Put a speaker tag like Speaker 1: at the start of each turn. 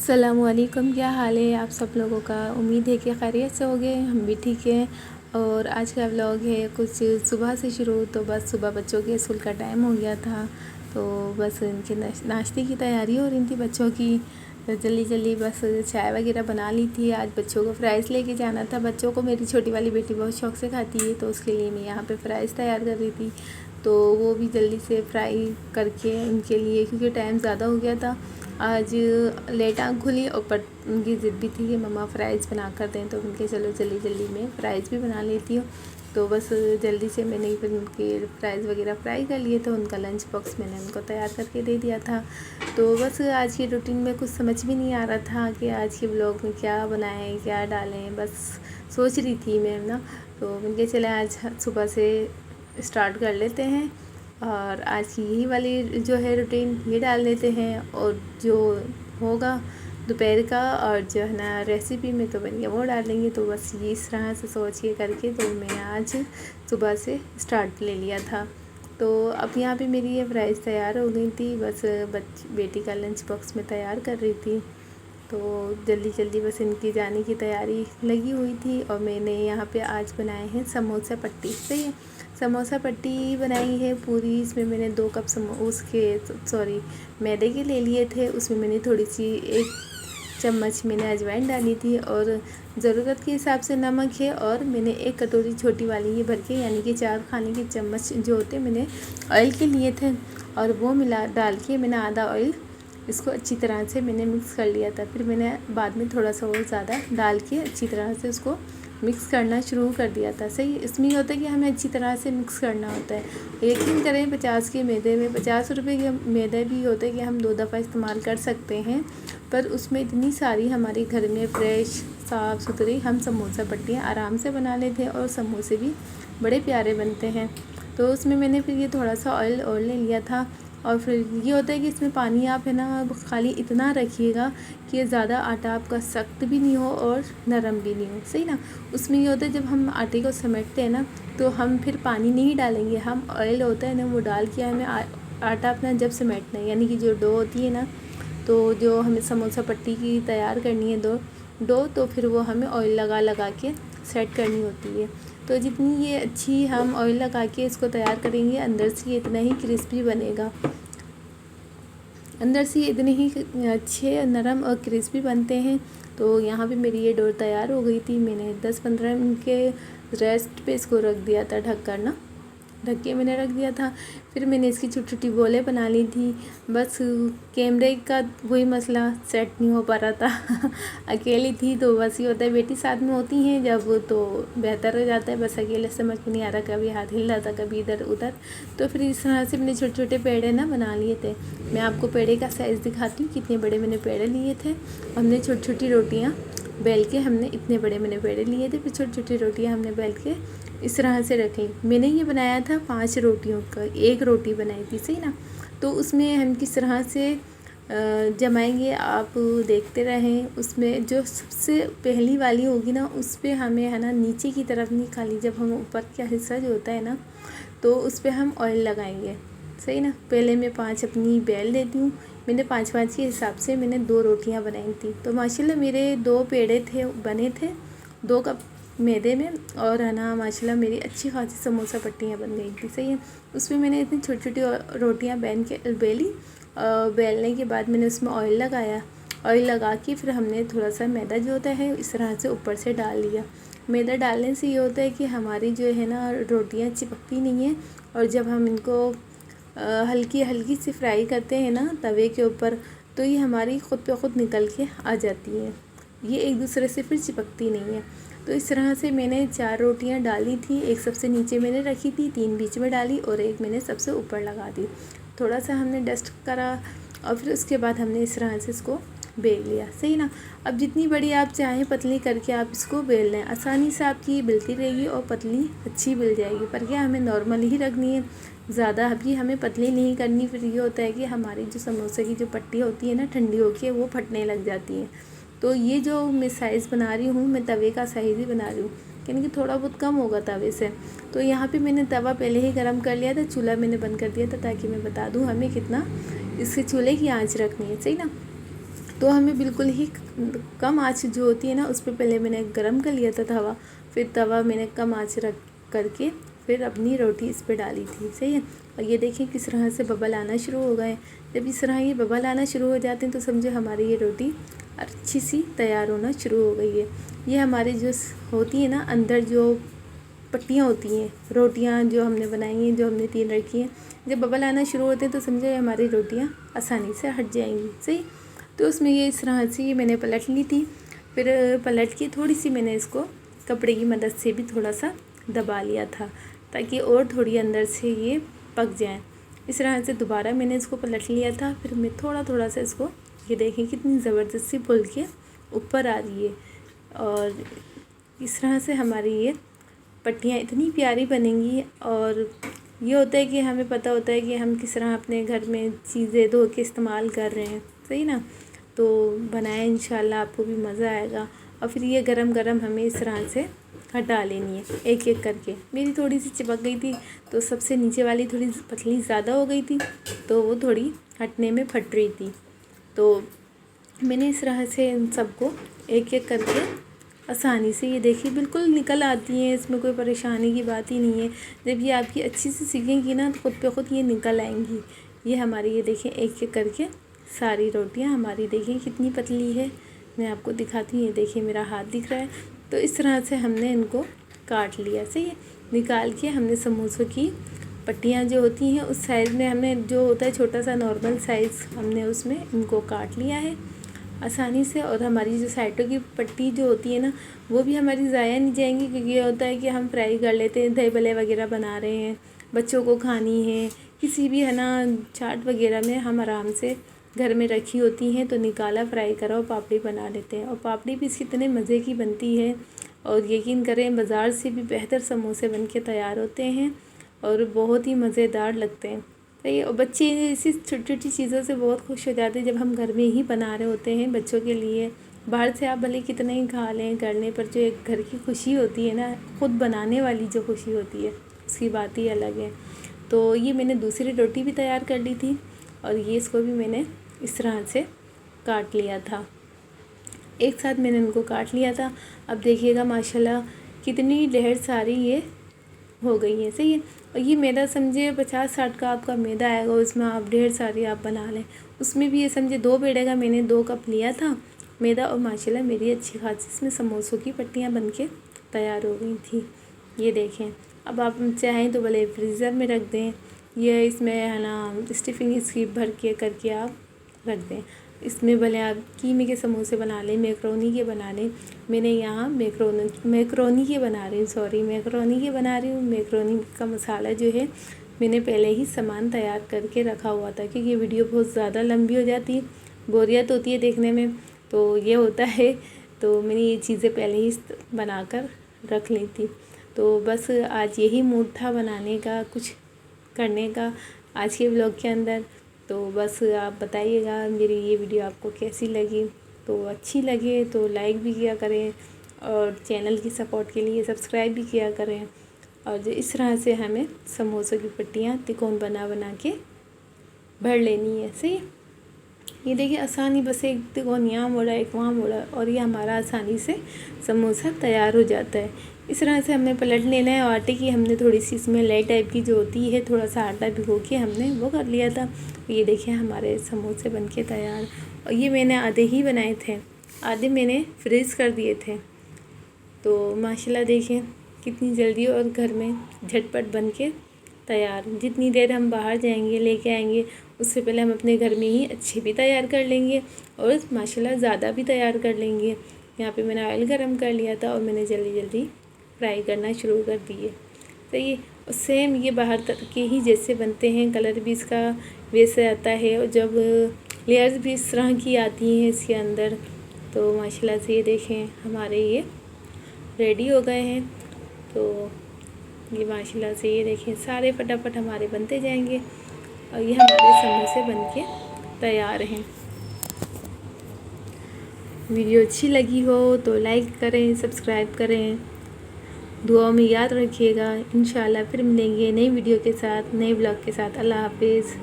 Speaker 1: अस्सलामुअलैकुम, क्या हाल है आप सब लोगों का। उम्मीद है कि खैरियत से होंगे, हम भी ठीक हैं। और आज का व्लॉग है कुछ सुबह से शुरू। तो बस सुबह बच्चों के स्कूल का टाइम हो गया था, तो बस इनके नाश्ते की तैयारी हो रही थी बच्चों की। तो जल्दी जल्दी बस चाय वगैरह बना ली थी। आज बच्चों को फ़्राइज़ लेके जाना था। बच्चों को मेरी छोटी वाली बेटी बहुत शौक़ से खाती है, तो उसके लिए मैं यहाँ पे फ़्राइज़ तैयार कर रही थी। तो वो भी जल्दी से फ्राई करके उनके लिए, क्योंकि टाइम ज़्यादा हो गया था। आज लेट आँख खुली और पर उनकी ज़िद भी थी कि मम्मा फ़्राइज़ बना कर दें, तो उनके चलो जल्दी जल्दी मैं फ़्राइज़ भी बना लेती हूँ। तो बस जल्दी से मैंने फिर उनके फ़्राइज़ वगैरह फ्राई कर लिए, तो उनका लंच बॉक्स मैंने उनको तैयार करके दे दिया था। तो बस आज की रूटीन में कुछ समझ भी नहीं आ रहा था कि आज के व्लॉग में क्या बनाएं, क्या डालें, बस सोच रही थी मैं ना। तो मैंने चले आज सुबह से स्टार्ट कर लेते हैं, और आज की यही वाली जो है रूटीन ये डाल लेते हैं, और जो होगा दोपहर का और जो है ना रेसिपी में तो बनिए वो डाल देंगे। तो बस ये इस तरह से सोच के करके तो मैं आज सुबह से स्टार्ट ले लिया था। तो अब यहाँ पे मेरी ये फ्राइज़ तैयार हो गई थी। बस बेटी का लंच बॉक्स में तैयार कर रही थी, तो जल्दी जल्दी बस इनकी जाने की तैयारी लगी हुई थी। और मैंने यहाँ पे आज बनाए हैं समोसा पट्टी। सही है, समोसा पट्टी बनाई है पूरी। इसमें मैंने 2 कप मैदे के ले लिए थे। उसमें मैंने थोड़ी सी 1 चम्मच मैंने अजवाइन डाली थी, और ज़रूरत के हिसाब से नमक है। और मैंने 1 कटोरी छोटी वाली ये भर के, यानी कि 4 खाने के चम्मच जो होते मैंने ऑयल के लिए थे, और वो मिला डाल के मैंने आधा ऑयल इसको अच्छी तरह से मैंने मिक्स कर लिया था। फिर मैंने बाद में थोड़ा सा और ज़्यादा डाल के अच्छी तरह से उसको मिक्स करना शुरू कर दिया था। सही, इसमें ये होता है कि हमें अच्छी तरह से मिक्स करना होता है। यकीन करें 50 के मैदे में 50 रुपये के मैदे भी होते हैं कि हम 2 दफ़ा इस्तेमाल कर सकते हैं, पर उसमें इतनी सारी हमारे घर में फ्रेश साफ़ सुथरी हम समोसा पट्टियाँ आराम से बना लेते हैं, और समोसे भी बड़े प्यारे बनते हैं। तो उसमें मैंने फिर ये थोड़ा सा ऑयल और ले लिया था। और फिर ये होता है कि इसमें पानी आप है ना खाली इतना रखिएगा कि ज़्यादा आटा आपका सख्त भी नहीं हो और नरम भी नहीं हो। सही ना, उसमें ये होता है जब हम आटे को समेटते हैं ना, तो हम फिर पानी नहीं डालेंगे, हम ऑयल होता है ना वो डाल के हमें आटा अपना जब समेटना है, यानी कि जो डो होती है ना, तो जो हमें समोसा पट्टी की तैयार करनी है डो, तो फिर वो हमें ऑयल लगा लगा के सेट करनी होती है। तो जितनी ये अच्छी हम ऑयल लगा के इसको तैयार करेंगे, अंदर से ये इतना ही क्रिस्पी बनेगा, अंदर से ये इतने ही अच्छे नरम और क्रिस्पी बनते हैं। तो यहाँ पे मेरी ये डो तैयार हो गई थी। मैंने 10-15 मिनट के रेस्ट पे इसको रख दिया था, ढक के मैंने रख दिया था। फिर मैंने इसकी छोटी छोटी गोले बना ली थी। बस कैमरे का वही मसला, सेट नहीं हो पा रहा था अकेली थी, तो बस ये होता है बेटी साथ में होती हैं जब तो बेहतर हो जाता है। बस अकेले समझ में नहीं आ रहा, कभी हाथ हिल रहा था, कभी इधर उधर। तो फिर इस तरह से मैंने छोटे छोटे पेड़े ना बना लिए थे। मैं आपको पेड़े का साइज़ दिखाती हूँ, कितने बड़े मैंने पेड़े लिए थे। हमने छोटी छोटी रोटियाँ बेल के, हमने इतने बड़े मैंने पेड़े लिए थे, फिर छोटी छोटी रोटियाँ हमने बेल के इस तरह से रखी। मैंने ये बनाया था 5 रोटियों का, 1 रोटी बनाई थी। सही ना, तो उसमें हम किस तरह से जमाएंगे आप देखते रहें। उसमें जो सबसे पहली वाली होगी ना, उस पर हमें है ना नीचे की तरफ नहीं, खाली जब हम ऊपर का हिस्सा जो होता है ना, तो उस पर हम ऑयल लगाएंगे। सही ना, पहले मैं 5 अपनी बेल देती हूँ। मैंने 5-5 के हिसाब से मैंने 2 रोटियाँ बनाई थी। तो माशाल्लाह मेरे 2 पेड़े थे बने थे 2 कप मैदे में, और है ना माशाल्लाह मेरी अच्छी खासी समोसा पट्टियाँ बन गई थी। सही है, उसमें मैंने इतनी छोटी छोटी रोटियाँ बेली। बेलने के बाद मैंने उसमें ऑयल लगाया। ऑयल लगा के फिर हमने थोड़ा सा मैदा जो होता है इस तरह से ऊपर से डाल लिया। मैदा डालने से ये होता है कि हमारी जो है ना रोटियाँ चिपकती नहीं हैं, और जब हम इनको हल्की हल्की सी फ्राई करते हैं ना तवे के ऊपर, तो ये हमारी ख़ुद पे ख़ुद निकल के आ जाती हैं, ये एक दूसरे से फिर चिपकती नहीं है। तो इस तरह से मैंने 4 रोटियां डाली थी। 1 सबसे नीचे मैंने रखी थी, 3 बीच में डाली, और 1 मैंने सबसे ऊपर लगा दी। थोड़ा सा हमने डस्ट करा, और फिर उसके बाद हमने इस तरह से इसको बेल लिया। सही ना, अब जितनी बड़ी आप चाहें पतली करके आप इसको बेल लें, आसानी से आपकी बेलती रहेगी और पतली अच्छी बेल जाएगी। पर क्या हमें नॉर्मल ही रखनी है, ज़्यादा अभी हमें पतली नहीं करनी। फिर ये होता है कि हमारी जो समोसे की जो पट्टी होती है ना, ठंडी होके वो फटने लग जाती हैं। तो ये जो मैं साइज़ बना रही हूँ, मैं तवे का साइज़ ही बना रही हूँ, यानी कि थोड़ा बहुत कम होगा तवे से। तो यहाँ पे मैंने तवा पहले ही गरम कर लिया था, चूल्हा मैंने बंद कर दिया था, ताकि मैं बता दूँ हमें कितना इसके चूल्हे की आंच रखनी है। सही ना, तो हमें बिल्कुल ही कम आँच जो होती है ना उस पर पहले मैंने गरम कर लिया था तवा, फिर तवा मैंने कम आँच रख करके फिर अपनी रोटी इस पर डाली थी। सही है। और ये देखिए किस तरह से बबल आना शुरू हो गए। जब इस तरह ये बबल आना शुरू हो जाते हैं तो समझो हमारी ये रोटी अच्छी सी तैयार होना शुरू हो गई है। ये हमारी जो होती है ना अंदर जो पट्टियाँ होती हैं, रोटियाँ जो हमने बनाई हैं, जो हमने 3 रखी हैं, जब बबल आना शुरू होते हैं तो समझो हमारी रोटियाँ आसानी से हट जाएंगी। सही। तो उसमें ये इस तरह से ये मैंने पलट ली थी। फिर पलट के थोड़ी सी मैंने इसको कपड़े की मदद से भी थोड़ा सा दबा लिया था ताकि और थोड़ी अंदर से ये पक जाए। इस तरह से दोबारा मैंने इसको पलट लिया था। फिर मैं थोड़ा थोड़ा सा इसको, ये देखें कितनी ज़बरदस्त सी फूल के ऊपर आ रही है। और इस तरह से हमारी ये पट्टियाँ इतनी प्यारी बनेंगी। और ये होता है कि हमें पता होता है कि हम किस तरह अपने घर में चीज़ें धो के इस्तेमाल कर रहे हैं। सही ना। तो बनाएं, इंशाल्लाह आपको भी मज़ा आएगा। और फिर ये गरम गरम हमें इस तरह से हटा लेनी है एक एक करके। मेरी थोड़ी सी चिपक गई थी तो सबसे नीचे वाली थोड़ी पतली ज़्यादा हो गई थी तो वो थोड़ी हटने में फट रही थी। तो मैंने इस तरह से इन सबको एक एक करके आसानी से, ये देखिए बिल्कुल निकल आती हैं, इसमें कोई परेशानी की बात ही नहीं है। जब ये आपकी अच्छी से सीखेंगी ना तो खुद पे खुद ये निकल आएंगी। ये हमारी, ये देखिए एक एक करके सारी रोटियां हमारी, देखिए कितनी पतली है। मैं आपको दिखाती हूँ, ये देखिए मेरा हाथ दिख रहा है। तो इस तरह से हमने इनको काट लिया। सही है। निकाल के हमने समोसों की पट्टियाँ जो होती हैं उस साइज़ में, हमने जो होता है छोटा सा नॉर्मल साइज़, हमने उसमें इनको काट लिया है आसानी से। और हमारी जो साइडों की पट्टी जो होती है ना वो भी हमारी ज़ाया नहीं जाएंगी, क्योंकि ये होता है कि हम फ्राई कर लेते हैं, दही भल्ले वगैरह बना रहे हैं, बच्चों को खानी है, किसी भी है ना चाट वगैरह में हम आराम से घर में रखी होती हैं तो निकाला, फ्राई करा और पापड़ी बना लेते हैं। और पापड़ी भी इसकी इतने मज़े की बनती है और यकीन करें बाज़ार से भी बेहतर समोसे बन के तैयार होते हैं और बहुत ही मज़ेदार लगते हैं। सही है। और बच्चे इसी छोटी छोटी चीज़ों से बहुत खुश हो जाते हैं जब हम घर में ही बना रहे होते हैं बच्चों के लिए। बाहर से आप भले कितना ही खा लें करने पर जो एक घर की खुशी होती है ना, ख़ुद बनाने वाली जो खुशी होती है उसकी बात ही अलग है। तो ये मैंने दूसरी रोटी भी तैयार कर ली थी और ये इसको भी मैंने इस तरह से काट लिया था, एक साथ मैंने इनको काट लिया था। अब देखिएगा माशाल्लाह कितनी ढेर सारी ये हो गई है। सही है। और ये मैदा समझे 50-60 का आपका मैदा आएगा, उसमें आप ढेर सारी आप बना लें। उसमें भी ये समझे 2 पेड़े का मैंने 2 कप लिया था मैदा और माशाल्लाह मेरी अच्छी खासी इसमें समोसों की पट्टियाँ बन के तैयार हो गई थी। ये देखें। अब आप चाहें तो भले फ्रीज़र में रख दें, ये इसमें है ना स्टफिंग इसकी भर के करके आप रख दें। इसमें भले आप कीमे के समोसे बना लें, मैक्रोनी के बना लें। मैंने यहाँ मैक्रोनी के बना रही हूँ, मैक्रोनी के बना रही हूँ। मैक्रोनी का मसाला जो है मैंने पहले ही सामान तैयार करके रखा हुआ था, क्योंकि ये वीडियो बहुत ज़्यादा लंबी हो जाती है, बोरियत होती है देखने में, तो ये होता है। तो मैंने ये चीज़ें पहले ही बना कर रख ली थी। तो बस आज यही मूड था बनाने का, कुछ करने का आज के व्लॉग के अंदर। तो बस आप बताइएगा मेरी ये वीडियो आपको कैसी लगी। तो अच्छी लगे तो लाइक भी किया करें और चैनल की सपोर्ट के लिए सब्सक्राइब भी किया करें। और जो इस तरह से हमें समोसों की पट्टियाँ तिकोन बना बना के भर लेनी है। सही। ये देखिए आसानी, बस एक तिकोन यहाँ मोड़ा एक वहाँ मोड़ा और ये हमारा आसानी से समोसा तैयार हो जाता है। इस तरह से हमने पलट लेना है। आटे की हमने थोड़ी सी इसमें लई टाइप की जो होती है, थोड़ा सा आटा भिगो के हमने वो कर लिया था। ये देखिए हमारे समोसे बनके तैयार। और ये मैंने आधे ही बनाए थे, आधे मैंने फ्रीज़ कर दिए थे। तो माशाल्लाह देखिए कितनी जल्दी और घर में झटपट बन के तैयार। जितनी देर हम बाहर जाएंगे लेके आएंगे उससे पहले हम अपने घर में ही अच्छे भी तैयार कर लेंगे और माशाल्लाह ज़्यादा भी तैयार कर लेंगे। यहाँ पे मैंने ऑयल गरम कर लिया था और मैंने जल्दी जल्दी फ्राई करना शुरू कर दिए। तो ये सेम ये बाहर के ही जैसे बनते हैं, कलर भी इसका वैसे आता है और जब लेयर्स भी इस तरह की आती हैं इसके अंदर। तो माशाल्लाह से ये देखें हमारे ये रेडी हो गए हैं। तो ये माशाल्लाह से ये देखें सारे फटाफट हमारे बनते जाएंगे और ये हमारे समोसे बनके तैयार हैं। वीडियो अच्छी लगी हो तो लाइक करें, सब्सक्राइब करें, दुआ में याद रखिएगा। इंशाल्लाह फिर मिलेंगे नई वीडियो के साथ, नए ब्लॉग के साथ। अल्लाह हाफिज़।